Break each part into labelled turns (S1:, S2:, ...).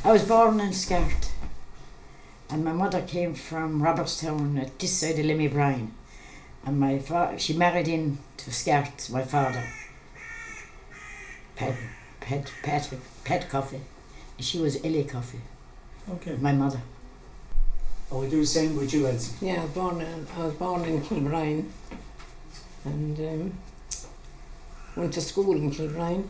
S1: I was born in Scart, and my mother came from Robertstown at this side of Lemmy Bryan, and she married in to Scart, my father. Pat Coffey. She was Ellie Coffey.
S2: Okay.
S1: My mother.
S2: Oh, we do the same with you, Elsie.
S3: Yeah, I was born in Kilbrine and went to school in Kilbrine.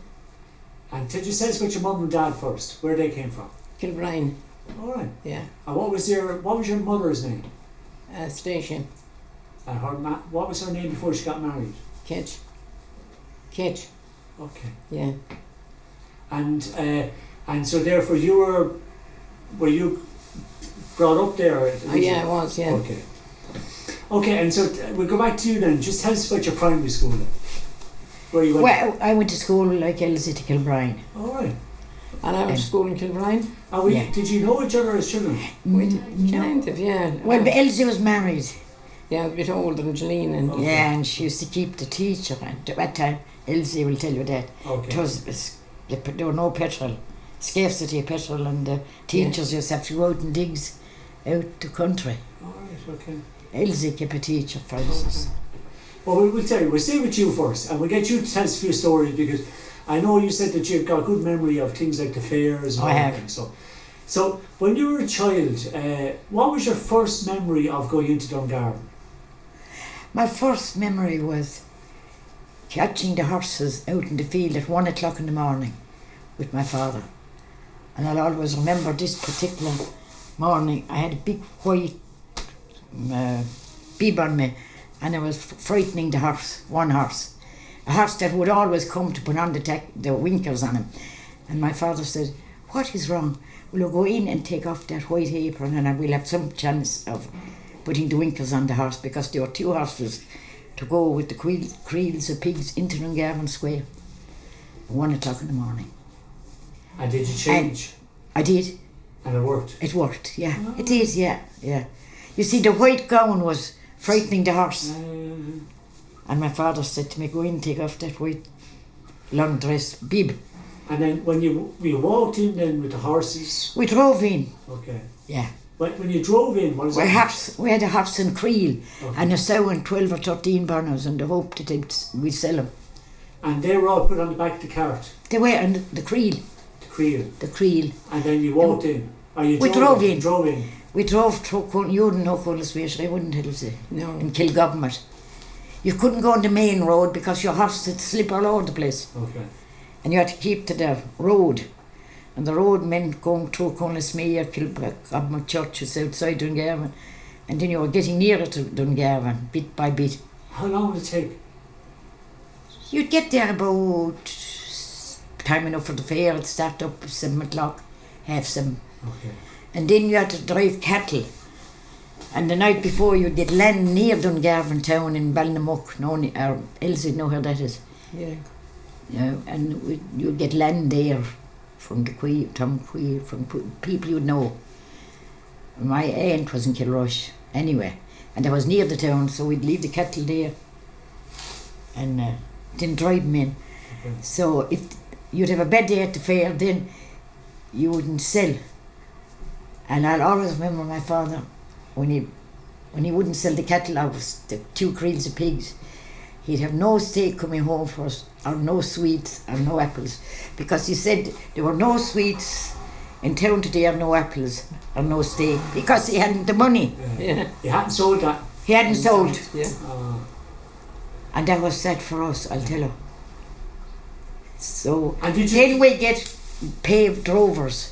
S2: And did you tell us about your mum and dad first? Where they came from?
S3: Kilbrine.
S2: All right.
S3: Yeah.
S2: And what was your mother's name?
S3: Station.
S2: And what was her name before she got married?
S3: Kate.
S2: Okay.
S3: Yeah.
S2: And so therefore were you brought up there?
S3: Oh yeah, I was, yeah.
S2: Okay. Okay, and so we'll go back to you then. Just tell us about your primary school then. Where you went?
S1: Well, I went to school like Elsie to Kilbrine.
S2: All right.
S3: And I went to school in Kilbrine.
S2: And
S1: Yeah.
S2: did you know each other as children?
S3: Kind of, yeah.
S1: Well, but Elsie was married.
S3: Yeah, a bit older than Jeline. And
S2: Okay.
S1: Yeah, and she used to keep the teacher. And at that time, Elsie will tell you that.
S2: Okay.
S1: There were no petrol, scarcity of petrol, and the teachers used to have to go out and digs out the country.
S2: All right, okay.
S1: Elsie kept a teacher for us.
S2: Well, we'll tell you, we'll stay with you first, and we'll get you to tell us a few stories, because I know you said that you've got a good memory of things like the fairs and
S1: I
S2: all that
S1: have.
S2: kind of stuff. So, when you were a child, what was your first memory of going into Dungarvan?
S1: My first memory was catching the horses out in the field at 1 o'clock in the morning with my father. And I'll always remember this particular morning. I had a big white bib on me, and I was frightening the horse, one horse. A horse that would always come to put on the winkers on him. And my father said, "What is wrong? We'll go in and take off that white apron, and we'll have some chance of putting the winkers on the horse," because there were 2 horses to go with the creels of pigs into Dungarvan Square at 1 o'clock in the morning.
S2: And did you change?
S1: I did.
S2: And it worked?
S1: It worked, yeah. It did, yeah. You see, the white gown was frightening the horse. And my father said to me, "Go in and take off that white long dress bib."
S2: And then when you walked in then with the horses?
S1: We drove in.
S2: Okay.
S1: Yeah.
S2: When you drove in, what is
S1: We
S2: that?
S1: had a horse and creel,
S2: Okay.
S1: and a sow and 12 or 13 burners, and they hoped that we'd sell them.
S2: And they were all put on the back of the cart?
S1: They were, and the creel.
S2: The creel. And then you walked in? Or you
S1: We drove in.
S2: You drove in?
S1: We drove through, you wouldn't know Coniswash, I wouldn't tell you,
S3: No.
S1: in Kilgovernment. You couldn't go on the main road because your horse would slip all over the place.
S2: Okay.
S1: And you had to keep to the road. And the road meant going through Conismere, Kilgovernment Church is outside Dungarvan. And then you were getting nearer to Dungarvan, bit by bit.
S2: How long would it take?
S1: You'd get there about time enough for the fair. It'd start up 7 o'clock, 7:30.
S2: Okay.
S1: And then you had to drive cattle. And the night before you'd get land near Dungarvan town in Balnamuck, or Elsie know where that is.
S3: Yeah.
S1: You know, and you'd get land there from the Tom Quay, from people you'd know. My aunt was in Kilrush anyway, and I was near the town, so we'd leave the cattle there and then drive them in.
S2: Okay.
S1: So if you'd have a bad day at the fair, then you wouldn't sell. And I'll always remember my father when he wouldn't sell the cattle out of the 2 creels of pigs. He'd have no steak coming home for us, or no sweets, or no apples, because he said there were no sweets in town today, or no apples, or no steak, because he hadn't the money.
S3: Yeah.
S2: You hadn't sold that?
S1: He hadn't sold.
S3: Yeah.
S1: And that was sad for us, I'll tell you. So
S2: And did you-
S1: then we get paved drovers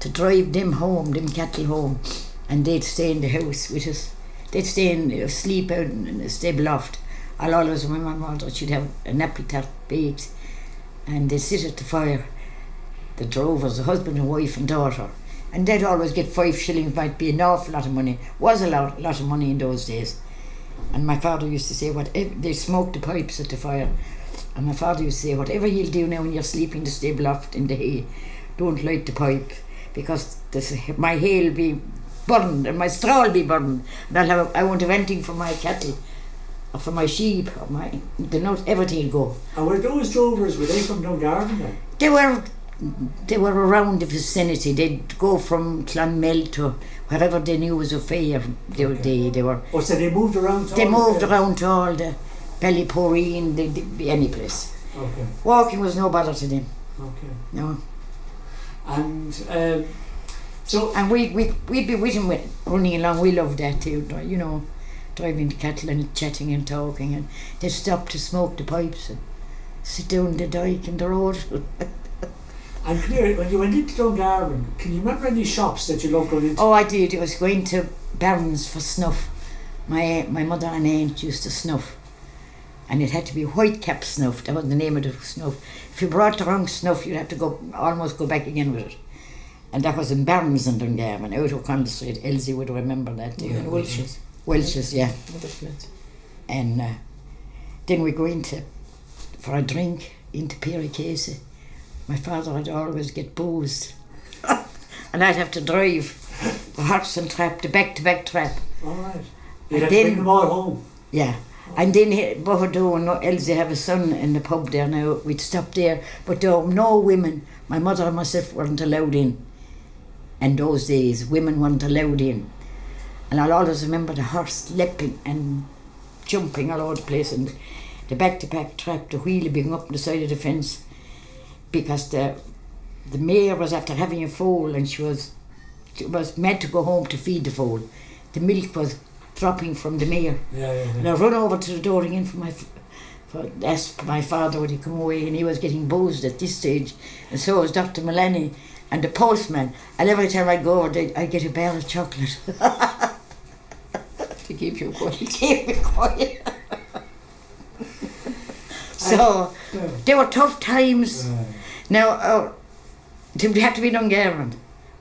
S1: to drive them home, them cattle home, and they'd stay in the house with us. They'd stay in, sleep out in the stable loft. I'll always remember my mother, she'd have an apple tart baked, and they'd sit at the fire, the drovers, a husband and wife and daughter, and they'd always get 5 shillings, might be an awful lot of money, was a lot of money in those days. And my father used to say, they smoked the pipes at the fire, and my father used to say, "Whatever you'll do now when you're sleeping in the stable loft in the hay, don't light the pipe, because my hay will be burned and my straw will be burned, and I won't have anything for my cattle or for my sheep or everything will go."
S2: And were those drovers, were they from Dungarvan then?
S1: They were they were around the vicinity. They'd go from Clonmel to wherever they knew was a fair. They were.
S2: Oh, so they moved around to
S1: They
S2: all
S1: moved
S2: the
S1: around to all the Ballyporeen, any place.
S2: Okay.
S1: Walking was no bother to them.
S2: Okay.
S1: No.
S2: And so...
S1: And we'd be with him running along. We loved that too, you know, driving the cattle and chatting and talking. And they'd stop to smoke the pipes and sit down the dyke in the road.
S2: And clear, when you went into Dungarvan, can you remember any shops that you loved going into?
S1: Oh, I did. I was going to Barron's for snuff. My mother and aunt used to snuff. And it had to be white cap snuff. That was the name of the snuff. If you brought the wrong snuff, you'd have to almost go back again with it. And that was in Barron's in Dungarvan, out of Condor Street. Elsie would remember that too.
S3: Yeah, Welsh's.
S1: Welsh's, yeah.
S3: Waterford.
S1: And then we go for a drink into Perry Casey. My father would always get boozed. And I'd have to drive the horse and trap, the back-to-back trap.
S2: All right. You'd have to bring them all home.
S1: Yeah. And then Bohado and Elsie have a son in the pub there now. We'd stop there, but there were no women. My mother and myself weren't allowed in. And those days, women weren't allowed in. And I'll always remember the horse leaping and jumping all over the place, and the back-to-back trap, the wheelie being up on the side of the fence, because the mare was after having a foal, and she was meant to go home to feed the foal. The milk was dropping from the mare.
S2: Yeah.
S1: And I run over to the door again ask my father would he come away, and he was getting boozed at this stage, and so was Dr. Mullaney and the postman, and every time I go over I'd get a bar of chocolate.
S3: To keep you quiet.
S1: To keep me quiet. So they were tough times. Now it would have to be Dungarvan.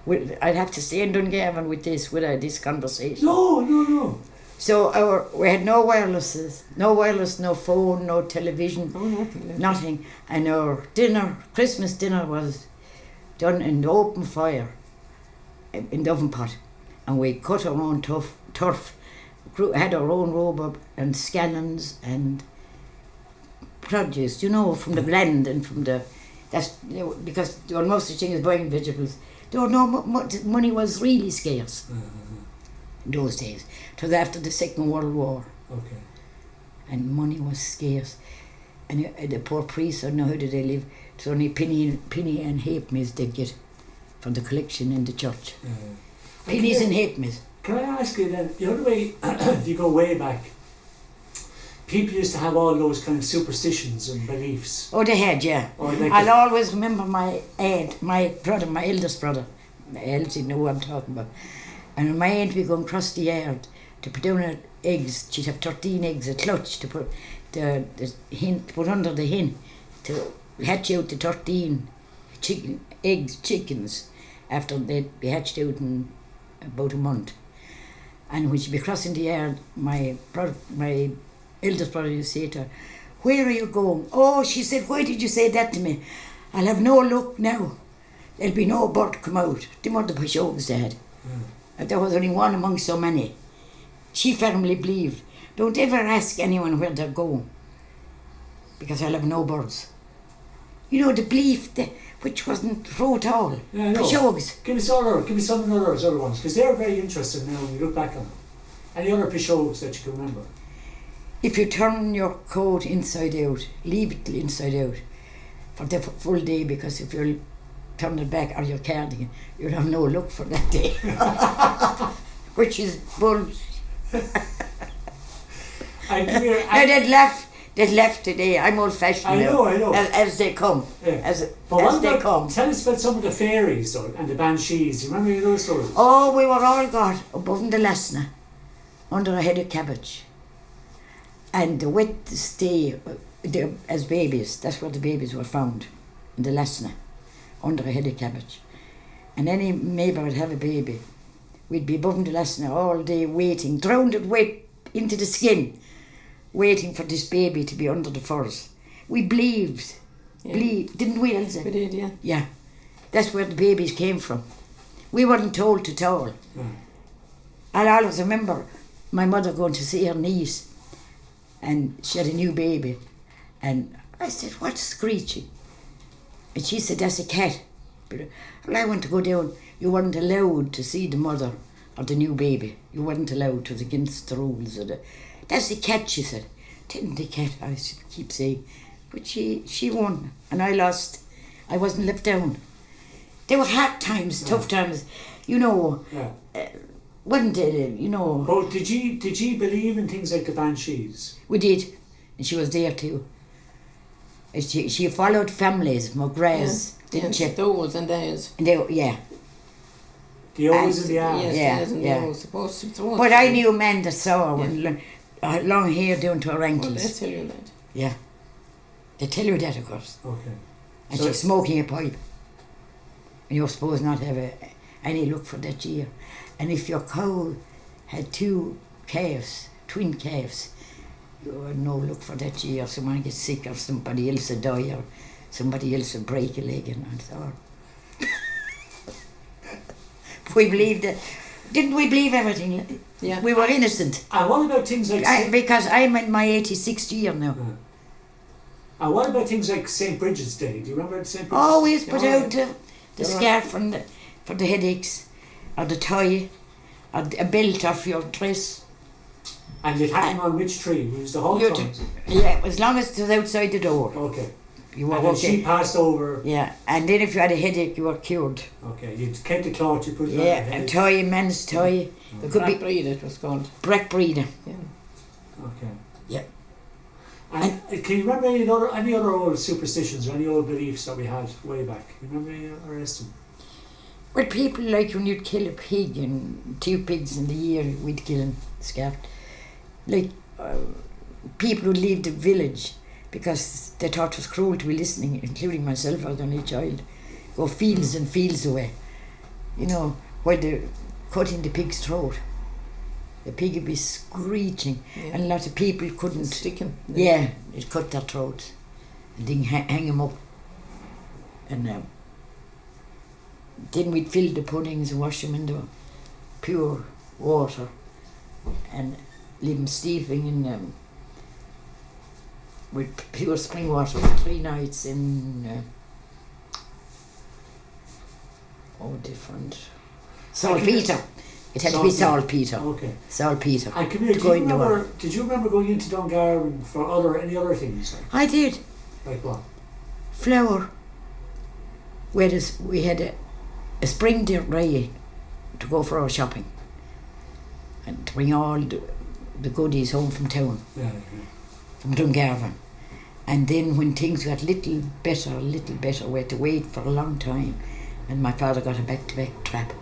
S1: I'd have to stay in Dungarvan with this conversation.
S2: No.
S1: So we had no wireless, no phone, no television, nothing. And our Christmas dinner was done in the open fire, in the oven pot. And we cut our own turf, had our own rhubarb and scallions and produce, from the blend and from because there were most of the things buying vegetables. There were money was really scarce in those days. It was after the Second World War.
S2: Okay.
S1: And money was scarce. And the poor priests, I don't know how did they live. It was only penny and halfpence they'd get from the collection in the church. Pennies and halfpence.
S2: Can I ask you then, the other way, if you go way back, people used to have all those kind of superstitions and beliefs.
S1: Oh, they had, yeah. I'll always remember my aunt, my eldest brother, Elsie knew what I'm talking about. And when my aunt would go across the yard to put down her eggs, she'd have 13 eggs, a clutch to put the hen, to put under the hen, to hatch out the 13 chickens after they'd be hatched out in about a month. And when she'd be crossing the yard, my eldest brother used to say to her, "Where are you going?" "Oh," she said, "why did you say that to me? I'll have no luck now. There'll be no bird come out." Them were the Pashogs they had. And there was only one among so many. She firmly believed, don't ever ask anyone where they're going, because I'll have no birds. The belief which wasn't true at all.
S2: Yeah, I know.
S1: Pashogs.
S2: Give me some of those other ones, because they're very interesting now when you look back on them. Any other Pashogs that you can remember?
S1: If you turn your coat inside out, leave it inside out for the full day, because if you turn it back, or your cardigan, you'll have no luck for that day. Which is bullshit. They'd left today. I'm old fashioned
S2: I know.
S1: As they come.
S2: Yeah.
S1: Come.
S2: Tell us about some of the fairies and the banshees. You remember any of those stories?
S1: Oh, we were all got above in the Lesna, under a head of cabbage. And the wet stay as babies, that's where the babies were found, in the Lesna, under a head of cabbage. And any neighbour would have a baby. We'd be above in the Lesna all day waiting, drowned it wet into the skin, waiting for this baby to be under the furs. We believed, didn't we, Elsa?
S3: We did, yeah.
S1: Yeah, that's where the babies came from. We weren't told at all. I'll always remember my mother going to see her niece, and she had a new baby, and I said, "What's screeching?" And she said, "That's a cat." But when I went to go down, you weren't allowed to see the mother of the new baby. You weren't allowed. It was against the rules of the. That's the cat, she said. Didn't the cat? I keep saying, but she won, and I lost. I wasn't left down. There were hard times, tough times, you know.
S2: Yeah.
S1: Wasn't it? You know.
S2: But did you believe in things like the banshees?
S1: We did, and she was there too. And she followed families, McGraths, didn't she?
S3: Those and theirs.
S1: And they, yeah.
S2: The O's and the R's.
S3: Yes,
S1: Yeah, yeah.
S3: Supposed to.
S1: But I knew men that saw her with long hair down to her
S3: Well,
S1: ankles.
S3: they tell you that.
S1: Yeah. They tell you that, of course.
S2: Okay.
S1: And
S2: So-
S1: she's smoking a pipe. And you're supposed not to have any luck for that year. And if your cow had 2 calves, twin calves, you had no luck for that year. Someone gets sick or somebody else would die or somebody else would break a leg and so on. We believed it. Didn't we believe everything?
S3: Yeah.
S1: We were innocent.
S2: And what about things like...
S1: Because I'm in my 86th year now.
S2: And what about things like St. Bridget's Day? Do you remember St. Bridget's?
S1: Always put
S3: Yeah.
S1: out the scarf for the headaches, or the tie, or a belt off your dress.
S2: And it happened on which tree? It was the whole
S1: You
S2: time?
S1: Yeah, as long as it was outside the door.
S2: Okay.
S1: You were
S2: And then
S1: okay.
S2: she passed over.
S1: Yeah, and then if you had a headache, you were cured.
S2: Okay. You kept the cloth, you put it on
S1: Yeah,
S2: your head.
S1: a tie, men's tie. There could
S3: Black
S1: be
S3: breed, it was called.
S1: black breeder.
S3: Yeah.
S2: Okay.
S1: Yeah.
S2: And can you remember any other old superstitions or any old beliefs that we had way back? Can you remember any of the rest of them?
S1: Well, people like when you'd kill a pig and 2 pigs in the year, we'd kill and scarf. Like, people would leave the village because they thought it was cruel to be listening, including myself, I was only a child. Go fields and fields away. You know, while they're cutting the pig's throat. The pig would be screeching, and a lot of people couldn't.
S3: Sticking.
S1: Yeah, it cut their throats. And then hang them up. And then we'd fill the puddings and wash them in the pure water and leave them steeping in with pure spring water for 3 nights in different saltpeter. It had to be saltpeter.
S2: Okay.
S1: Saltpeter.
S2: And come here,
S1: to go in the water.
S2: did you remember going into Dungarvan for any other things?
S1: I did.
S2: Like what?
S1: Flour. We had a spring ready to go for our shopping and to bring all the goodies home from town,
S2: Yeah.
S1: from Dungarvan. And then when things got little better, we had to wait for a long time, and my father got a back-to-back trap.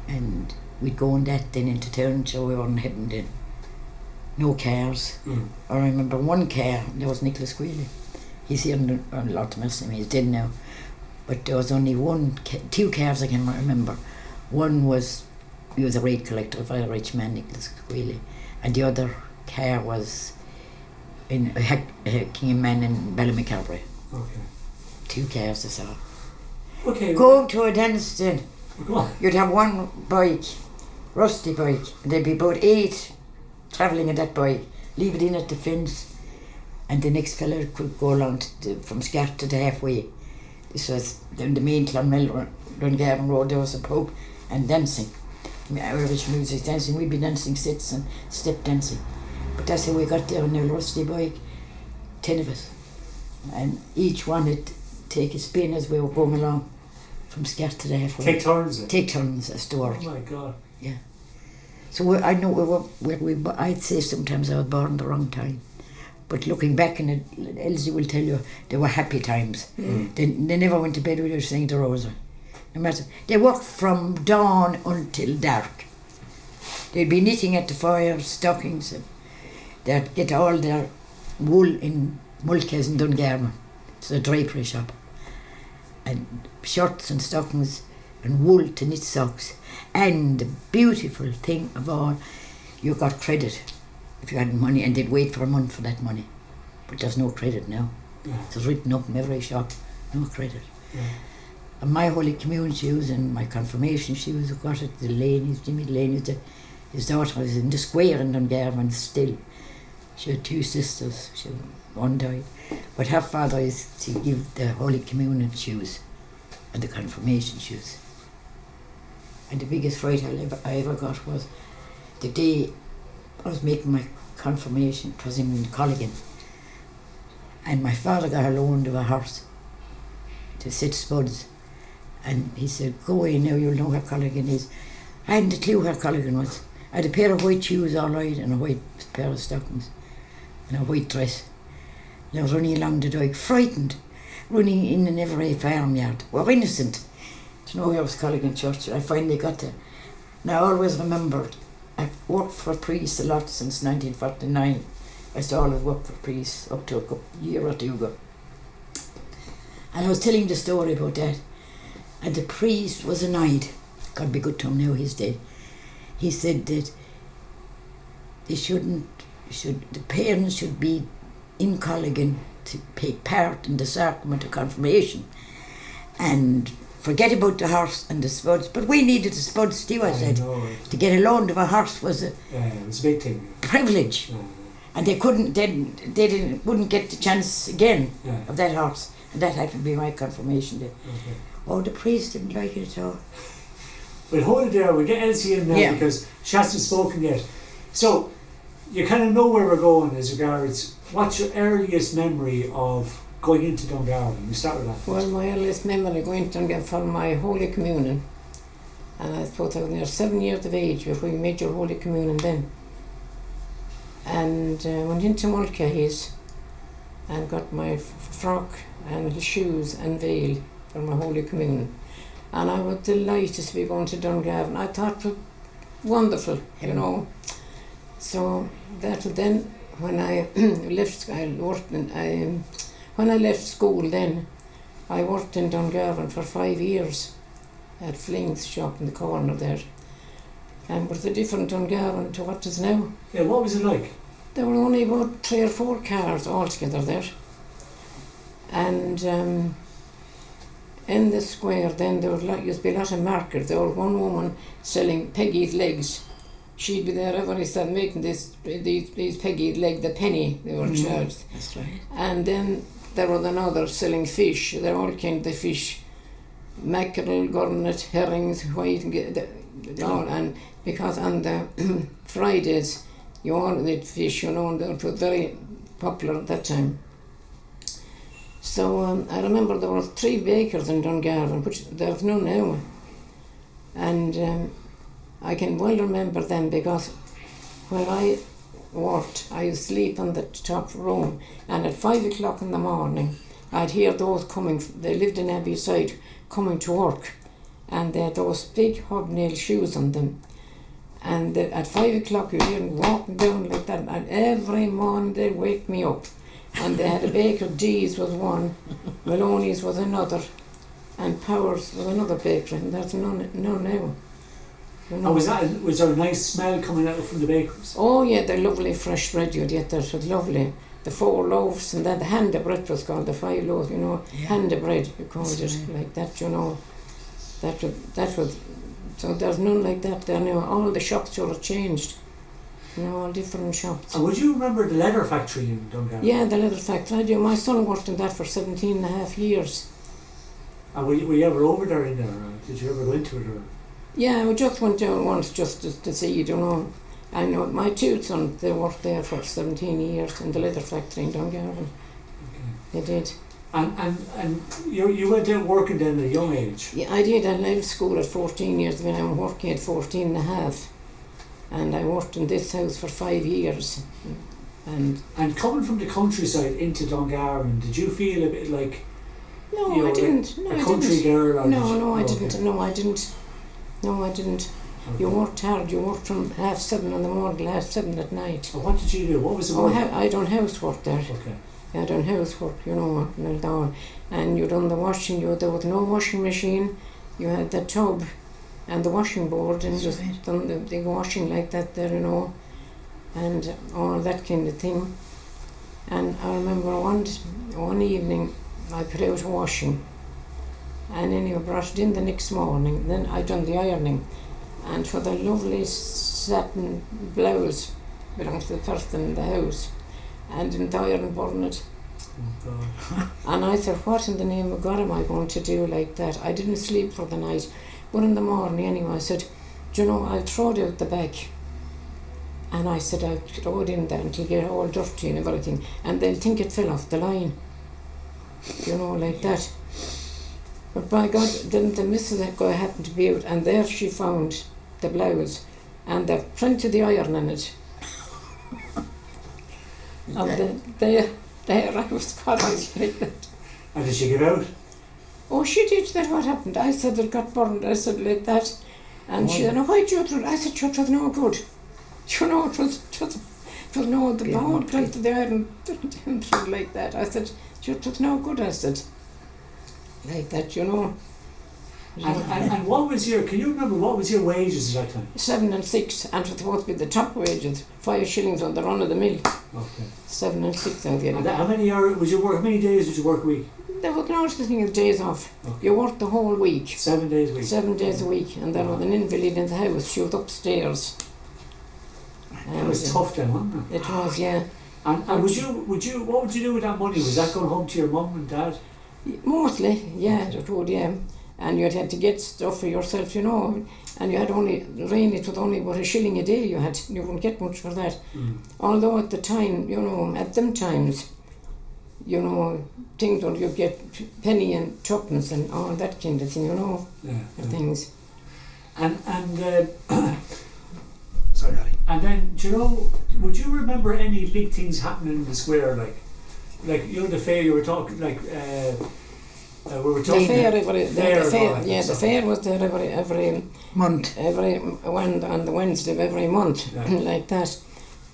S1: And we'd go on that then into town, so we weren't heading then. No cars. I remember one car, there was Nicholas Quealy. He's here on a lot of mercy, he's dead now. But there was only 2 cars I can remember. One he was a rate collector, a very rich man, Nicholas Quealy. And the other car was in King and Man in Ballymacarbry.
S2: Okay.
S1: 2 cars I saw.
S2: Okay.
S1: Go to a dance then.
S2: Go on.
S1: You'd have one bike, rusty bike, and there'd be about 8 travelling in that bike. Leave it in at the fence, and the next fella could go along from Scart to the halfway. This was down the main Clonmel, Dungarvan Road. There was a pub and dancing, Irish music dancing. We'd be dancing sits and step dancing. But that's how we got there on the rusty bike, 10 of us, and each one would take a spin as we were going along. From Scart to the halfway.
S2: Take turns.
S1: Take turns as to work.
S2: Oh my God.
S1: Yeah. So I know I'd say sometimes I was born the wrong time, but looking back in it, Elsie will tell you they were happy times. They never went to bed without saying the rosa. No matter, they worked from dawn until dark. They'd be knitting at the fire, stockings. And they'd get all their wool in Mulcahy's in Dungarvan. It's a drapery shop. And shirts and stockings and wool to knit socks. And the beautiful thing of all, you got credit if you had money, and they'd wait for a month for that money. But there's no credit now.
S2: Yeah.
S1: It was written up in every shop, no credit.
S2: Yeah.
S1: And my Holy Communion shoes and my confirmation shoes, I got it, the Laney's, Jimmy Laney's, his daughter was in the square in Dungarvan still. She had 2 sisters, one died. But her father is to give the Holy Communion shoes and the confirmation shoes. And the biggest fright I ever got was the day I was making my confirmation. It was in Colligan, and my father got a loan of a horse to sit spuds, and he said, "Go away now, you'll know where Colligan is." I hadn't a clue where Colligan was. I had a pair of white shoes all right, and a white pair of stockings, and a white dress. And I was running along the dike, frightened, running in an every farmyard. We were innocent to know where was Colligan Church. I finally got there. And I always remembered, I've worked for priests a lot since 1949. I used to always work for priests up to a year or two ago. And I was telling the story about that. And the priest was annoyed. God be good to him now, he's dead. He said that the parents should be in Colligan to take part in the sacrament of confirmation and forget about the horse and the spuds. But we needed the spuds too, I said.
S2: Know,
S1: to get a loan of a horse was a
S2: it was a big thing.
S1: privilege. And they wouldn't get the chance again of that horse. And that had to be my confirmation day.
S2: Okay.
S1: Oh, the priest didn't like it at all.
S2: But hold it there, we'll get Elsie in now because she hasn't spoken yet. So, you kind of know where we're going as regards, what's your earliest memory of going into Dungarvan? You start with that.
S3: Well, my earliest memory going to Dungarvan for my Holy Communion. And I suppose I was near 7 years of age before we made your Holy Communion then. And went into Mulcahy's and got my frock and shoes and veil for my Holy Communion. And I was delighted to be going to Dungarvan. I thought it was wonderful, you know. So that was then when I left. When I left school, then I worked in Dungarvan for 5 years at Fling's shop in the corner there. And it was a different Dungarvan to what it is now.
S2: Yeah, what was it like?
S3: There were only about 3 or 4 cars altogether there. And in the square then there used to be a lot of markers. There was one woman selling Peggy's legs. She'd be there every Sunday making these Peggy's legs, the penny they were charged.
S1: That's right.
S3: And then there was another selling fish. They're all kind of fish. Mackerel, gurnet, herrings, white, all. And because on the Fridays you all eat fish, you know, and it was very popular at that time. So I remember there were 3 bakers in Dungarvan, which there's none now. And I can well remember them because when I worked, I used to sleep on the top room, and at 5 o'clock in the morning, I'd hear those coming, they lived in Abbey Side, coming to work, and they had those big hobnail shoes on them. And at 5 o'clock you'd hear them walking down like that, and every morning they'd wake me up. And they had a baker, D's was one, Maloney's was another, and Powers was another baker, and there's none now. You know.
S2: And was there a nice smell coming out from the bakeries?
S3: Oh yeah, they're lovely fresh bread you'd get there, so it's lovely. The 4 loaves, and then the hand of bread was called, the 5 loaves, you know, hand of bread, you called it, like that, you know. That was, so there's none like that there now. All the shops sort of changed. You know, all different shops.
S2: And would you remember the leather factory in Dungarvan?
S3: Yeah, the leather factory. I do. My son worked in that for 17 and a half years.
S2: And were you ever over there in there? Or did you ever go into it? Or?
S3: Yeah, we just went down once just to see, you know. I know my 2 sons, they worked there for 17 years in the leather factory in Dungarvan.
S2: Okay.
S3: They did.
S2: And you went out working then at a young age?
S3: Yeah, I did. I left school at 14 years when I was working at 14 and a half. And I worked in this house for 5 years. And
S2: coming from the countryside into Dungarvan, did you feel a bit like
S3: no, I didn't. No,
S2: a country girl? Or
S3: No, I
S2: okay.
S3: didn't. No, I didn't. No, I didn't.
S2: Okay.
S3: You worked hard. You worked from 7:30 in the morning till 7:30 at night.
S2: Well, what did you do? What was the
S3: Oh,
S2: work?
S3: I done housework there.
S2: Okay.
S3: I done housework, you know, and all. And you done the washing. There was no washing machine. You had the tub and the washing board, and just done the washing like that there, you know, and all that kind of thing. And I remember one evening I put out washing, and then you brought it in the next morning. Then I done the ironing, and for the lovely satin blouse belongs to the person in the house, and didn't the iron burn it.
S2: God.
S3: And I said, what in the name of God am I going to do like that? I didn't sleep for the night. But in the morning anyway, I said, do you know, I'll throw it out the back. And I said, I'll throw it in there until it get all dirty and everything. And they'll think it fell off the line. You know, like that. But by God, didn't the missus go happen to be out, and there she found the blouse, and there's plenty of the iron in it. And there I was caught like that.
S2: And did she get out?
S3: Oh, she did. That what happened. I said it got burned. I said like that. And she said, no, why do you throw it? I said, it was no good. You know, it was no, the bone plenty of the iron didn't throw it like that. I said, it was no good, I said. Like that, you know.
S2: And what was your, can you remember what was your wages at that time?
S3: 7 and 6, and it was supposed to be the top wages, 5 shillings on the run of the mill.
S2: Okay.
S3: 7 and 6 out there.
S2: And how many hours would you work? How many days would you work a week?
S3: There was no such thing as days off.
S2: Okay.
S3: You worked the whole week.
S2: 7 days a week.
S3: 7 days a week, and there was an invalid in the house. She was upstairs.
S2: It was tough then, wasn't it?
S3: It was, yeah.
S2: And what would you do with that money? Was that going home to your mum and dad?
S3: Mostly, yeah, it would, yeah. And you'd had to get stuff for yourself, you know. And you had only, really, it was only about a shilling a day you had. You wouldn't get much for that. Although at the time, you know, at them times, you know, things where you get penny and tuppence and all that kind of thing, you know, things.
S2: And
S4: Sorry, Ali.
S2: and then, do you know, would you remember any big things happening in the square, like you know the fair you were talking, like we were talking.
S3: The fair was there every
S1: month.
S3: On the Wednesday of every month, like that.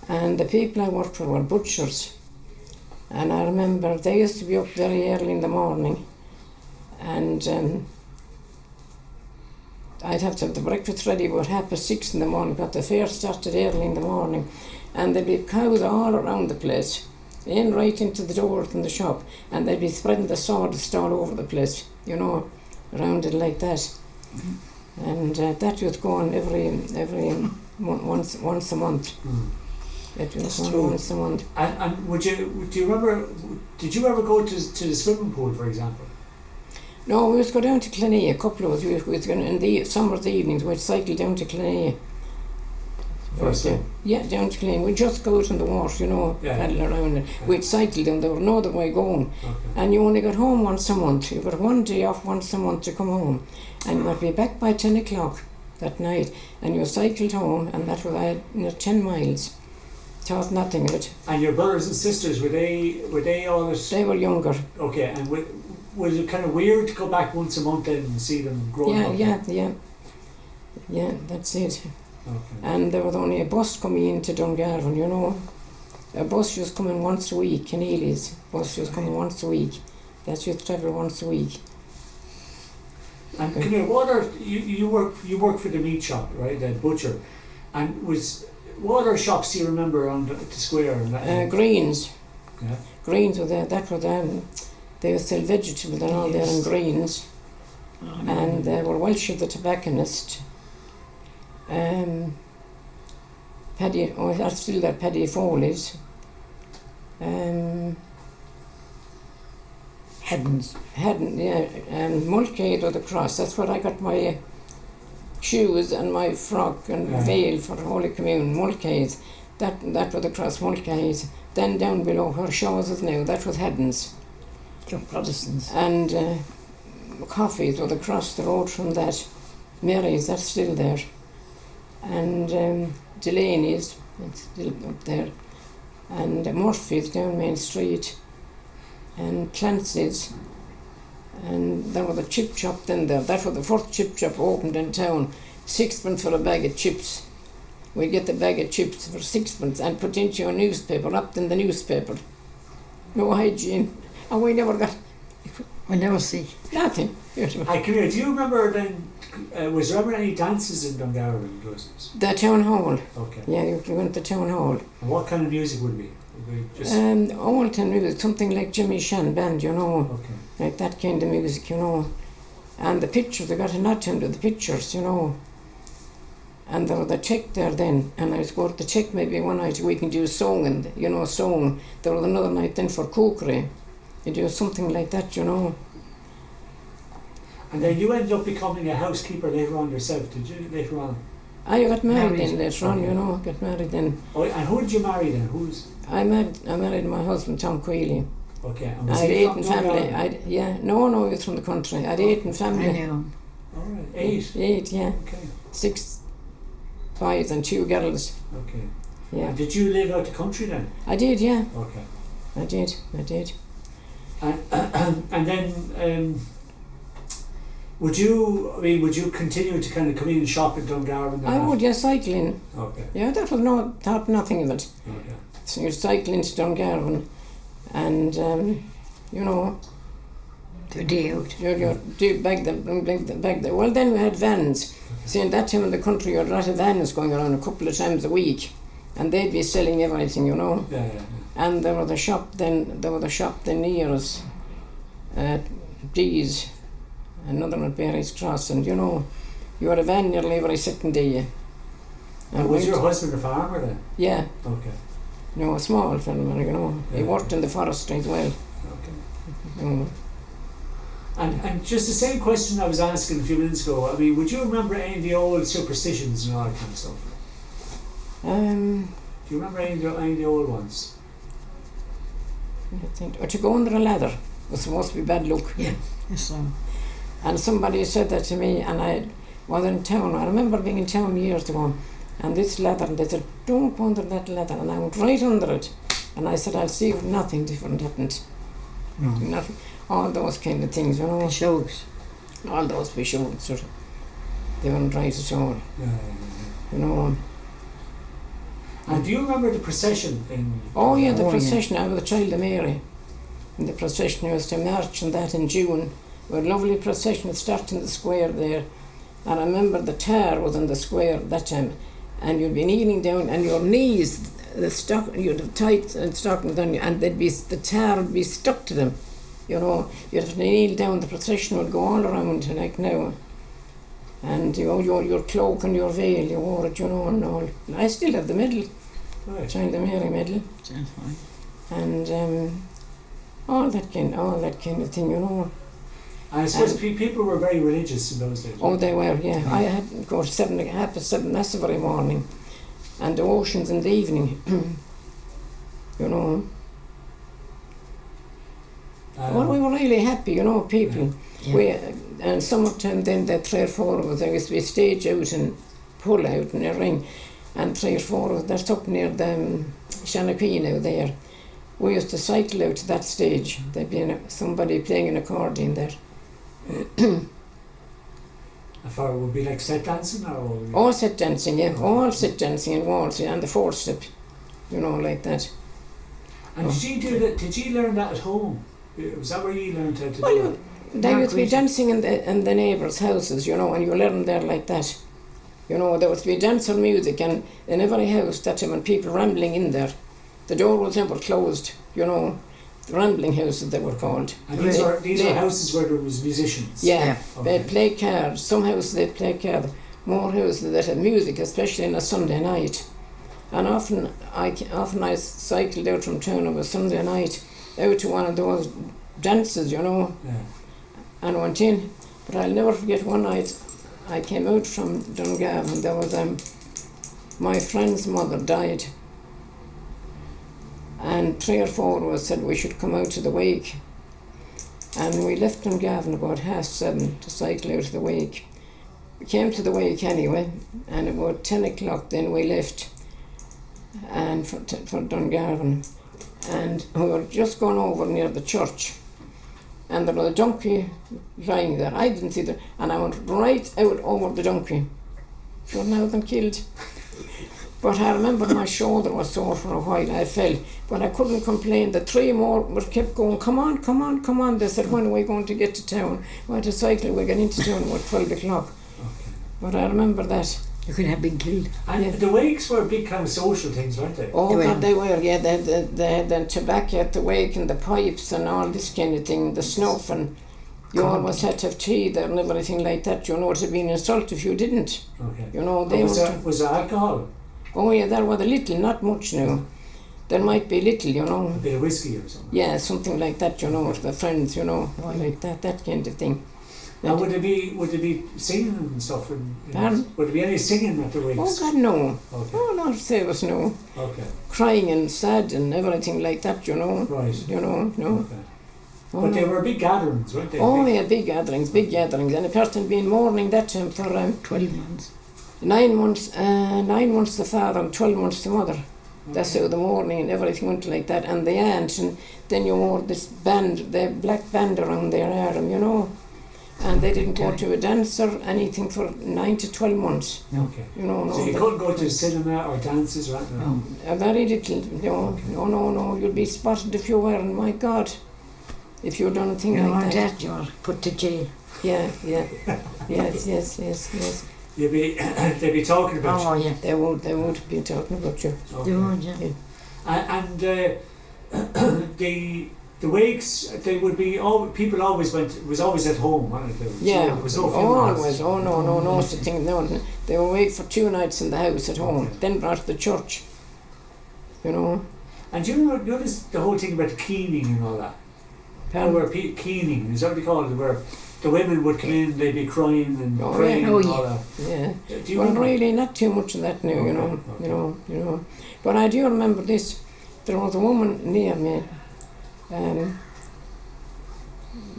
S3: And the people I worked for were butchers. And I remember they used to be up very early in the morning, and I'd have to have the breakfast ready about 6:30 in the morning, but the fair started early in the morning, and there'd be cows all around the place, in right into the doors in the shop, and they'd be spreading the sawdust all over the place, you know, around it like that. And that was going every once a month. It was going once a month.
S2: And do you remember? Did you ever go to the swimming pool, for example?
S3: No, we used to go down to Clonea, a couple of us. We was going in the summer's evenings. We'd cycle down to Clonea. Yeah, down to Clonea. We'd just go out in the water, you know, paddle around. And we'd cycle down. There was no other way going.
S2: Okay.
S3: And you only got home once a month. You got one day off once a month to come home, and you would be back by 10 o'clock that night. And you cycled home, and that was 10 miles. Thought nothing of it.
S2: And your brothers and sisters, were they all?
S3: They were younger.
S2: Okay, and was it kind of weird to go back once a month and see them growing up?
S3: Yeah, that's it.
S2: Okay.
S3: And there was only a bus coming into Dungarvan, you know. A bus was coming once a week, Keneally's bus was coming once a week. That used to travel once a week.
S2: And come here, you work for the meat shop, right? The butcher. And what other shops do you remember on the square?
S3: Greens.
S2: Yeah.
S3: Greens were there. That was they would sell vegetables and all there in Greens. And they were Welsh, the tobacconist. Paddy, that's still there, Paddy Foley's. Hadden, yeah. Mulcahy or the Cross. That's where I got my shoes and my frock and veil for Holy Communion. Mulcahy's. That was the Cross, Mulcahy's. Then down below where Shaw's is now, that was Hadden's.
S1: Protestants.
S3: And Coffee's was across the road from that. Mary's, that's still there. And Delaney's, it's still up there. And Murphy's down Main Street. And Clancy's. And there was a chip shop then there. That was the first chip shop opened in town. 6pence for a bag of chips. We'd get the bag of chips for 6pence and put into a newspaper, wrapped in the newspaper. No hygiene. And we never got...
S1: We never see.
S3: Nothing.
S2: Come here, do you remember then, was there ever any dances in Dungarvan?
S3: The town hall.
S2: Okay.
S3: Yeah, you went to the town hall.
S2: And what kind of music would it be? Just
S3: old time music, something like Jimmy Shan Band, you know.
S2: Okay.
S3: Like that kind of music, you know. And the pictures, they got a nod to the pictures, you know. And there was a check there then, and I was going to check maybe one night we can do song, and you know, song. There was another night then for cookery. You do something like that, you know.
S2: And then you ended up becoming a housekeeper later on yourself, did you, later on?
S3: I got married
S1: Married.
S3: then later on, you know, got married then.
S2: Oh, and who did you marry then?
S3: I married my husband, Tom Quealy.
S2: Okay, and was
S3: I had
S2: he
S3: 8
S2: from
S3: in family.
S2: Dungarvan?
S3: No, he was from the country. I had 8 in
S1: I
S3: family.
S1: know.
S2: All right, 8?
S3: 8, yeah.
S2: Okay,
S3: 6 boys and 2 girls.
S2: okay.
S3: Yeah.
S2: And did you live out the country then?
S3: I did, yeah.
S2: Okay.
S3: I did.
S2: And then, would you continue to kind of come in and shop in Dungarvan?
S3: I would, yeah, cycling.
S2: Okay,
S3: Yeah, that was thought nothing of it.
S2: okay.
S3: So you'd cycle into Dungarvan and, you know,
S1: The day out.
S3: you bag the. Well, then we had vans. See, in that time in the country, you had a lot of vans going around a couple of times a week, and they'd be selling everything, you know.
S2: Yeah.
S3: And there was a shop then near us, D's, another at Barry's Cross, and you know, you had a van nearly every second day.
S2: And was your husband a farmer then?
S3: Yeah,
S2: Okay,
S3: you know, a small fellow, you know. He
S2: Yeah.
S3: worked in the forestry as well.
S2: okay.
S3: You know.
S2: And just the same question I was asking a few minutes ago, I mean, would you remember any of the old superstitions and all that kind of stuff? Do you remember any of the old ones?
S3: I think, or to go under a ladder was supposed to be bad luck.
S1: Yeah. Yes,
S3: And somebody said that to me, and I was in town. I remember being in town years ago, and this ladder, and they said, don't go under that ladder. And I went right under it. And I said, I'll see if nothing different happened.
S1: No.
S3: Nothing. All those kind of things, you know.
S1: It shows.
S3: All those fish out, sort of. They weren't right at all,
S2: Yeah.
S3: you know.
S2: And do you remember the procession in?
S3: Oh yeah, the
S1: Oh, yeah.
S3: procession. I was the Child of Mary. And the procession was to march and that in June. We had a lovely procession. It started in the square there. And I remember the tar was in the square that time. And you'd be kneeling down and your knees, you'd have tight and stockings on you, and the tar would be stuck to them. You know, you'd have to kneel down, the procession would go all around like now. And you know, your cloak and your veil, you wore it, you know, and all. I still have the medal,
S2: Right.
S3: Child of Mary medal.
S1: That's fine.
S3: And all that kind of thing, you know.
S2: And I suppose people were very religious in those days.
S3: Oh, they were, yeah. I had, of course, 7 mass every morning, and devotions in the evening. You know. Well, we were really happy, you know, people.
S1: Yeah.
S3: And summertime then, the 3 or 4 of us, there used to be stage out and pull out in a ring, and 3 or 4 of us, that's up near the Shanachie now there. We used to cycle out to that stage. There'd be somebody playing an accordion there.
S2: I thought it would be like set dancing or.
S3: All set dancing, yeah. All set dancing and waltzing and the 4-step, you know, like that.
S2: And did you do that? Did you learn that at home? Was that where you learned how to do
S3: Well,
S2: it?
S3: they used to be dancing in the neighbours' houses, you know, and you learn there like that. You know, there was to be dance or music, and in every house that time, and people rambling in there. The door was never closed, you know. The rambling houses, they were called.
S2: And these were houses where there was musicians.
S3: Yeah,
S2: Okay.
S3: they'd play cards. Some houses they'd play cards. More houses that had music, especially on a Sunday night. And often I cycled out from town on a Sunday night out to one of those dances, you know,
S2: Yeah.
S3: and went in. But I'll never forget one night I came out from Dungarvan. There was my friend's mother died, and 3 or 4 of us said we should come out to the wake. And we left Dungarvan about 7:30 to cycle out to the wake. We came to the wake anyway, and about 10 o'clock then we left and for Dungarvan. And we were just going over near the church, and there was a donkey lying there. I didn't see that, and I went right out over the donkey. Shouldn't have been killed. But I remember my shoulder was sore for a while. I fell, but I couldn't complain. The 3 more were kept going, come on, come on, come on. They said, when are we going to get to town? We had to cycle, we got into town about 12 o'clock.
S2: Okay.
S3: But I remember that.
S1: You could have been killed.
S2: And
S3: Yeah.
S2: the wakes were big kind of social things, weren't they?
S3: Oh,
S1: They were.
S3: God, they were, yeah. They had the tobacco at the wake and the pipes and all this kind of thing, the snuff, and you always had to have tea there and everything like that. You know, it would be an insult if you didn't.
S2: Okay.
S3: You know,
S2: And
S3: they
S2: was
S3: were...
S2: there alcohol?
S3: Oh, yeah, there was a little, not much now. there might be little, you know.
S2: A bit of whiskey or something.
S3: Yeah, something like that, you know, with the friends, you know, like that kind of thing.
S2: And would there be singing and stuff?
S3: Pardon?
S2: Would there be any singing at the wakes?
S3: Oh God, no.
S2: Okay.
S3: Oh, Lord save us, no.
S2: Okay.
S3: Crying and sad and everything like that, you know.
S2: Right.
S3: You know, no.
S2: Okay.
S3: Oh,
S2: But they
S3: no.
S2: were big gatherings, weren't they?
S3: Oh, yeah, big gatherings. And a person being mourning that time for
S1: 12 months.
S3: 9 months the father and 12 months the mother. That's how the mourning and everything went like that. And the aunt, and then you wore this band, the black band around their arm, you know. And they didn't go to a dance or anything for 9 to 12 months.
S2: Okay.
S3: You know, no.
S2: So you couldn't go to cinema or dances or anything?
S1: No.
S3: A very little, you know.
S2: Okay.
S3: No. You'll be spotted if you were, and my God, if you'd done a thing
S1: You know,
S3: like that.
S1: you're put to jail.
S3: Yeah. Yes.
S2: They'd be talking about
S1: Oh, yeah.
S3: They would be talking about you.
S2: you.
S1: They would, yeah.
S2: And the wakes, they would be people always went. It was always at home, wasn't it?
S3: Yeah,
S2: So there was no funerals.
S3: always. Oh no such thing. No, they were away for 2 nights in the house at home,
S2: Okay.
S3: then brought to the church. You know.
S2: And do you notice the whole thing about keening and all that?
S3: Pardon?
S2: Where keening, is that what they call it? Where the women would come in, they'd be crying and
S3: Oh,
S2: praying
S3: yeah.
S1: Oh,
S2: and all
S1: yeah.
S2: that.
S3: Yeah.
S2: Do you
S3: Well,
S2: remember?
S3: really, not too much of that now. You know.
S2: Okay.
S3: You know. But I do remember this. There was a woman near me.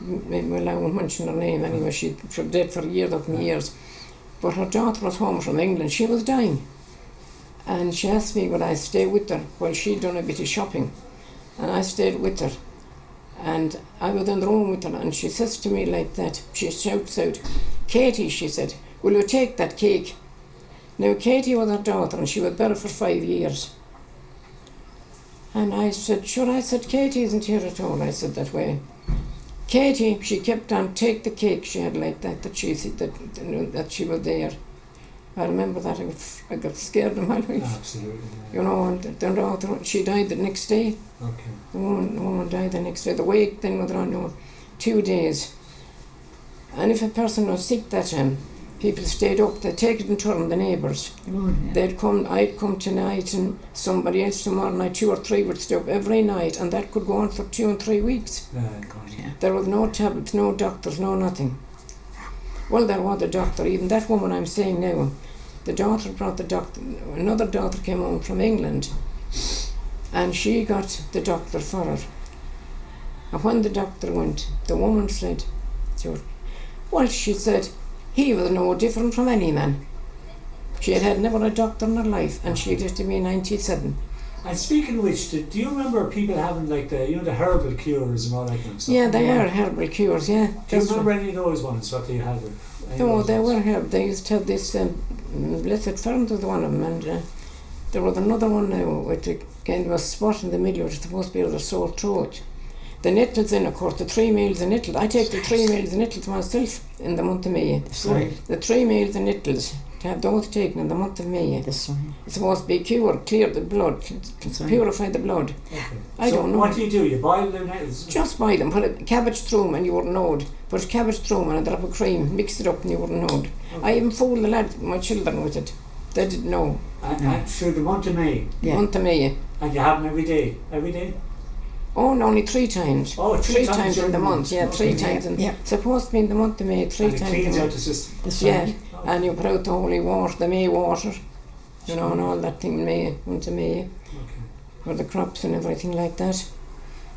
S3: Well, I won't mention her name anyway. She was dead for years upon years. But her daughter was home from England. She was dying. And she asked me would I stay with her while she'd done a bit of shopping. And I stayed with her. And I was in the room with her, and she says to me like that. She shouts out, "Katie," she said, "will you take that cake?" Now, Katie was her daughter, and she was better for 5 years. And I said, "Sure," I said, "Katie isn't here at all." I said that way. Katie, she kept on, "Take the cake," she had like that she said that she was there. I remember that. I got scared in my life.
S2: Absolutely.
S3: You know, and the daughter, she died the next day.
S2: Okay.
S3: The woman died the next day. The wake then was on 2 days. And if a person was sick that time, people stayed up, they'd take it in turn, the neighbours.
S1: Oh, yeah.
S3: They'd come, I'd come tonight and somebody else tomorrow night, 2 or 3 would stay up every night, and that could go on for 2 and 3 weeks.
S2: God.
S1: Yeah.
S3: There was no tablets, no doctors, no nothing. Well, there was a doctor, even that woman I'm saying now, the daughter brought the doctor, another daughter came home from England, and she got the doctor for her. And when the doctor went, the woman said, well, she said, he was no different from any man. She had never a doctor in her life, and she lived to be 97.
S2: And speaking of which, do you remember people having like the herbal cures and all that kind of stuff?
S3: Yeah, they were herbal cures, yeah.
S2: Do you remember any of those ones? What they had?
S3: No, they were herb. They used to have this Blessed Ferns was one of them, and there was another one now with a kind of a spot in the middle which was supposed to be the sore throat. The nettles in, of course, the 3 meals of nettles. I take the 3 meals of nettles myself in the month of May.
S1: That's right.
S3: The 3 meals of nettles, to have those taken in the month of May.
S1: That's right.
S3: It's supposed to be cured, clear the blood,
S1: That's right.
S3: purify the blood.
S2: Okay.
S3: I
S2: So
S3: don't know.
S2: what do? You boil the nettles?
S3: Just buy them, put a cabbage through them and you wouldn't know it. Put cabbage through them and a drop of cream, mix it up and you wouldn't know it. I even fooled the lads, my children, with it. They didn't know.
S2: And through the month of May.
S1: Yeah.
S3: Month of May.
S2: And you have them every day? Every day?
S3: Oh, no, only 3 times.
S2: Oh,
S3: 3
S2: times
S3: times in
S2: during
S3: the
S2: the
S3: month, yeah,
S2: month.
S3: 3
S2: Okay.
S3: times. In,
S1: Yeah.
S3: Supposed to be in the month of May, 3
S2: And it
S3: times.
S2: cleans
S3: in the
S2: out
S3: month.
S2: the system.
S1: That's
S3: Yeah,
S1: right.
S3: and you put out the holy water, the May water, you know, and all that thing in May, month of May,
S2: Okay.
S3: for the crops and everything like that.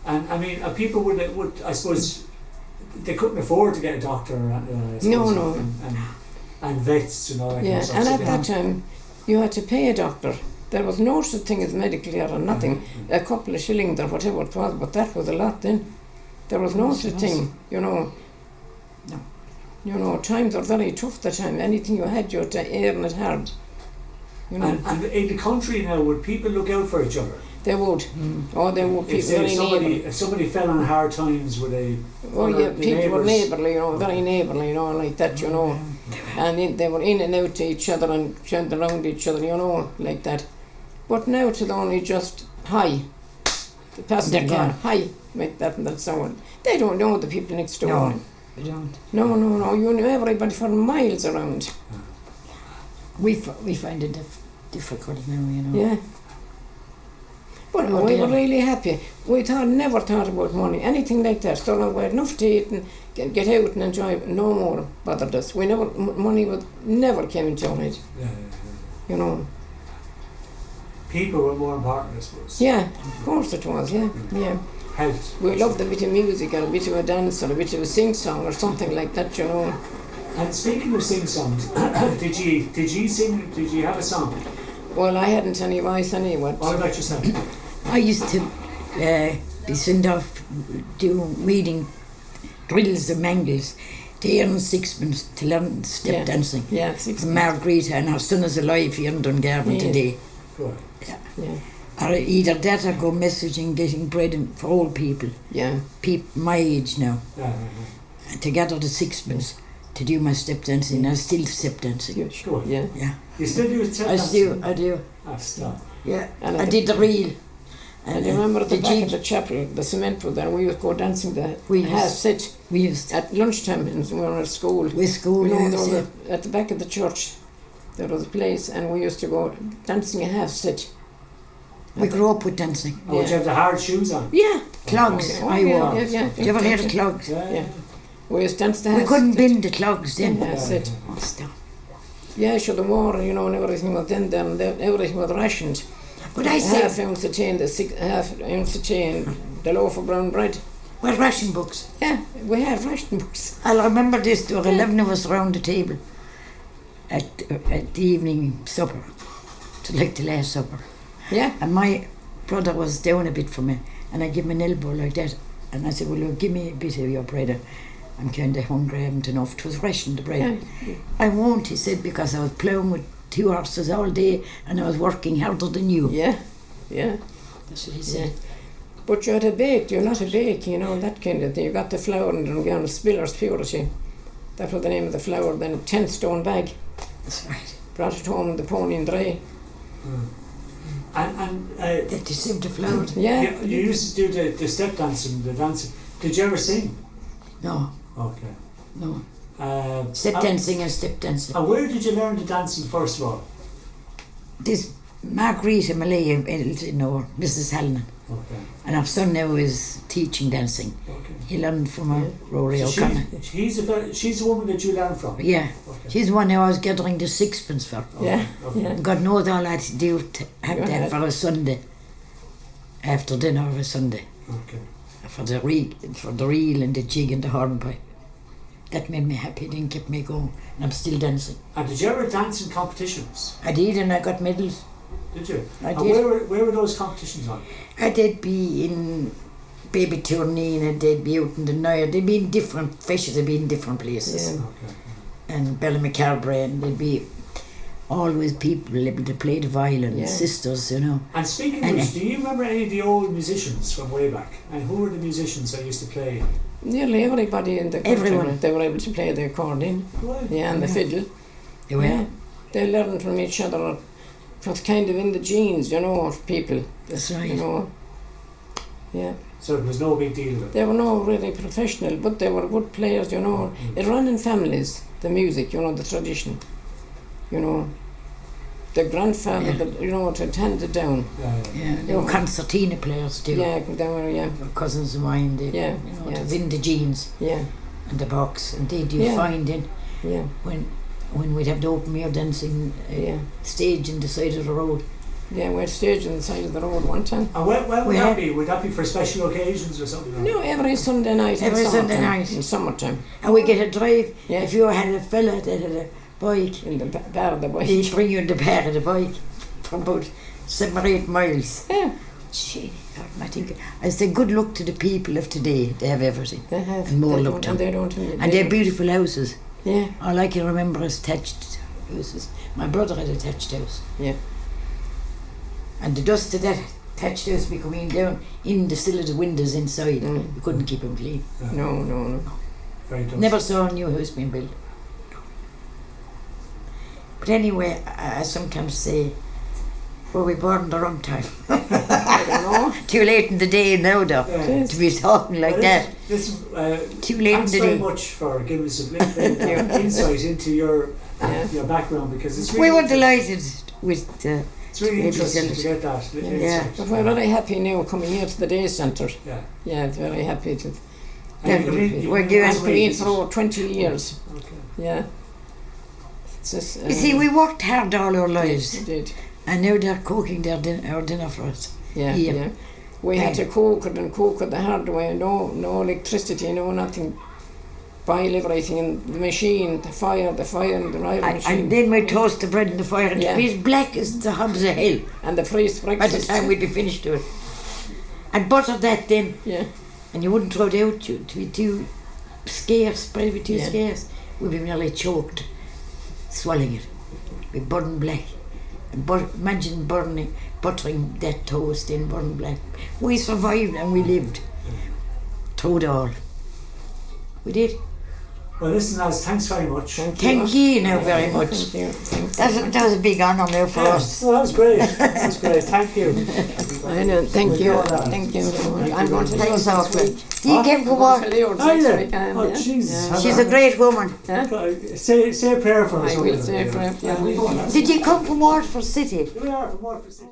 S2: And I mean, people would I suppose they couldn't afford to get a doctor. I suppose,
S3: No.
S2: And vets and all that kind
S3: Yeah,
S2: of stuff.
S3: and
S2: So
S3: at
S2: they
S3: that
S2: had-
S3: time, you had to pay a doctor. There was no such thing as medical care or nothing. A couple of shillings or whatever it was, but that was a lot then. There was no
S1: Yes,
S3: such
S1: it was.
S3: thing, you know.
S1: No.
S3: You know, times were very tough that time. Anything you had to earn it hard. You know,
S2: And in the country now, would people look out for each other?
S3: they would. Oh, they would.
S2: If,
S3: People
S2: say,
S3: very neighbourly.
S2: if somebody fell on hard times, would they?
S3: Oh
S2: other-
S3: yeah,
S2: the
S3: people were
S2: neighbours-
S3: neighbourly, you know, very neighbourly, you know, like that, you know. And they were in and out to each other and shouting around each other, you know, like that. But now it's only just hi. The passenger
S1: They're
S3: car,
S1: gone.
S3: hi, like that and that's so on. They don't know the people next door.
S1: No, we don't.
S3: No, you know everybody for miles around.
S1: We find it difficult now, you know.
S3: Yeah. But
S1: Oh,
S3: we
S1: dear.
S3: were really happy. We never thought about money, anything like that. So we had enough to eat and get out and enjoy. No more bothered us. We never money would never came into our head.
S2: Yeah.
S3: You know.
S2: People were more important, I suppose.
S3: Yeah, of course it was. Yeah, yeah.
S2: Health.
S3: We loved a bit of music or a bit of a dance or a bit of a sing song or something like that. You know.
S2: And speaking of sing songs, did you sing? Did you have a song?
S3: Well, I hadn't any voice anyway.
S2: What about yourself?
S1: I used to be sent off doing reading drills and mangles to earn sixpence to learn step dancing.
S3: Yeah, 6
S1: Margarita and her son is alive here in Dungarvan today.
S2: Good.
S3: Yeah,
S1: Or either that or go messaging, getting bread for old people,
S3: yeah.
S1: my age now,
S2: Yeah.
S1: and to gather the sixpence to do my step dancing. I still step dancing.
S3: Good.
S2: Good.
S3: Yeah.
S1: Yeah,
S2: You still do step
S1: I
S2: dancing?
S1: do.
S2: Ah, stop.
S1: Yeah,
S3: And
S1: I did the reel.
S3: And you remember at the back
S1: jig.
S3: of the chapel, the cement was there, we would go dancing the
S1: We
S3: half
S1: used-
S3: sit
S1: We used
S3: at lunchtime when we were at school.
S1: with school.
S3: You know,
S1: yeah,
S3: there was
S1: yeah.
S3: at the back of the church, there was a place, and we used to go dancing a half sit.
S1: We grew up with dancing.
S2: Oh, did you have the hard shoes on?
S1: Yeah, clogs.
S3: Oh,
S1: I
S3: yeah,
S1: wore.
S3: yeah.
S1: Did you ever hear the clogs?
S3: Yeah. We used to dance the half
S1: We couldn't
S3: sit.
S1: bend the clogs then.
S3: Yeah, sit.
S1: Oh, stop.
S3: Yeah, sure, the war, you know, and everything was then everything was rationed.
S1: But I
S3: Half
S1: said,
S3: ounce of tea and half ounce of tea and the loaf of brown bread.
S1: we're ration books.
S3: Yeah, we have ration books.
S1: I'll remember this. There were 11 of us around the table at the evening supper, to like the last supper.
S3: Yeah.
S1: And my brother was down a bit from me, and I give him an elbow like that. And I said, well, look, give me a bit of your bread. I'm kind of hungry, I haven't enough. 'Twas rationed the bread.
S3: Yeah.
S1: I won't, he said, because I was ploughing with 2 horses all day and I was working harder than you.
S3: Yeah, yeah.
S1: That's what he said.
S3: But you're not a bake, you know, that kind of thing. You got the flour and Dungarvan Spiller's Purity. That was the name of the flour. Then 10 stone bag.
S1: That's right.
S3: Brought it home in the pony and dry.
S2: And
S1: They deceived the flour.
S3: Yeah.
S2: you used to do the step dancing, the dancing. Did you ever sing?
S1: No,
S2: Okay.
S1: no.
S2: Uh,
S1: Step
S2: and-
S1: dancing and step dancing.
S2: And where did you learn the dancing first of all?
S1: This Margarita Malay, you know, Mrs. Hallinan,
S2: Okay.
S1: and our son now is teaching dancing.
S2: Okay.
S1: He learned from a Rory
S2: So
S1: O'Connor.
S2: she's the woman that you learned from.
S1: Yeah,
S2: Okay.
S1: she's the one who I was gathering the sixpence for.
S3: Yeah.
S2: Okay.
S3: Yeah.
S1: God knows all I had to do to have
S3: Go
S1: that
S3: ahead.
S1: for a Sunday, after dinner of a Sunday,
S2: Okay.
S1: for the reel and the jig and the hornpipe. That made me happy, then kept me going, and I'm still dancing.
S2: And did you ever dance in competitions?
S1: I did, and I got medals.
S2: Did you?
S1: I
S2: And
S1: did.
S2: where were those competitions on?
S1: They'd be in Baby Tourneen, and they'd be out in the Nile. They'd be in different fishes, they'd be in different places.
S3: Yeah.
S2: Okay.
S1: And Ballymacarbery, and they'd be always people able to play the violin,
S3: Yeah.
S1: sisters, you know.
S2: And speaking of
S1: And,
S2: which, do you remember any of the old musicians from way back? And who were the musicians that used to play?
S3: Nearly everybody in the country,
S1: Everyone.
S3: they were able to play the accordion.
S2: Well,
S3: Yeah, and the
S1: Yeah.
S3: fiddle.
S1: They were.
S3: Yeah. They learned from each other. It was kind of in the genes, you know, of people.
S1: That's
S3: You
S1: right.
S3: know. Yeah.
S2: So it was no big deal. Then.
S3: They were not really professional, but they were good players, you know. It ran in families, the music, you know, the tradition. You know. The grandfather,
S1: Yeah.
S3: you know, to hand it down.
S1: Yeah, they were concertina players too.
S3: Yeah, they were, yeah.
S1: They were cousins of mine. They,
S3: Yeah,
S1: you know,
S3: yeah.
S1: it was in the jeans
S3: Yeah,
S1: and the box, and they do
S3: Yeah.
S1: find in
S3: yeah,
S1: when we'd have the open air dancing
S3: yeah.
S1: stage in the side of the road.
S3: Yeah, we had stage on the side of the road one time.
S2: And when would
S1: We
S2: that
S1: had-
S2: be? Would that be for special occasions or something?
S3: No, every Sunday night. in
S1: Every Sunday
S3: summertime,
S1: night.
S3: In summertime.
S1: And we get a drive.
S3: Yeah.
S1: If you had a fella that had a bike,
S3: In the bar of the boy.
S1: he'd bring you in the back of the bike for about 7 or 8 miles.
S3: Yeah,
S1: Gee, I think I say good luck to the people of today. They have everything.
S3: they have.
S1: And more
S3: they
S1: luck
S3: don't-
S1: to
S3: and
S1: them.
S3: they don't.
S1: And they're beautiful houses.
S3: Yeah,
S1: All I can remember is thatched houses. My brother had a thatched house.
S3: yeah.
S1: And the dust of that thatched house be coming down in the still of the windows inside.
S3: Mm.
S1: You couldn't keep them clean.
S3: No.
S2: Very tough.
S1: Never saw a new house being built. But anyway, I sometimes say, were we born the wrong time?
S3: I don't know.
S1: Too late in the day now, though,
S2: Yeah.
S1: to be talking like
S2: Well,
S1: that. Too late in
S2: Thanks
S1: the
S2: very
S1: day.
S2: much for giving us a little bit of insight into your
S3: Yeah.
S2: background, because it's
S1: We
S2: really
S1: were
S2: interesting.
S1: delighted with
S2: It's really interesting to get that.
S1: Yeah.
S3: But we're very happy now coming here to the day centre.
S2: Yeah.
S3: Yeah, very happy to.
S1: We're doing.
S3: I've been in for over 20 years.
S2: Okay.
S3: Yeah. It's just,
S1: You see, we worked hard all our lives,
S3: we did.
S1: and now they're cooking our dinner for us.
S3: Yeah,
S1: Here.
S3: yeah. We had to cook it and cook it the hard way. No electricity, no nothing. Boil everything in the machine, the fire and the iron machine.
S1: And then we toast the bread in the fire, and
S3: Yeah.
S1: it was black as the hobs of hell
S3: And the freeze
S1: by the
S3: breakfast.
S1: time we'd be finished with it. And butter that then,
S3: Yeah,
S1: and you wouldn't throw it out to be too scarce, bread would be too
S3: Yeah.
S1: scarce. We'd be nearly choked, swallowing it. We'd burn black. And imagine buttering that toast in burn black. We survived and we lived through it all. We did.
S2: Well, listen, lads, thanks very much.
S1: Thank you now very much.
S3: Thank you. Thanks.
S1: That was a big honour now for us.
S2: Well, that was great. That was great. Thank you.
S3: I know, thank you. Thank you. I'm going to
S1: Thanks
S3: Lourdes next
S1: awfully.
S3: week.
S1: You came from what?
S2: Oh, yeah. Oh,
S3: yeah.
S2: Jesus.
S1: She's a great woman.
S2: Say a prayer for us.
S3: I will say for it. Yeah.
S1: Did you come from Waterford City?
S2: We are from Waterford City.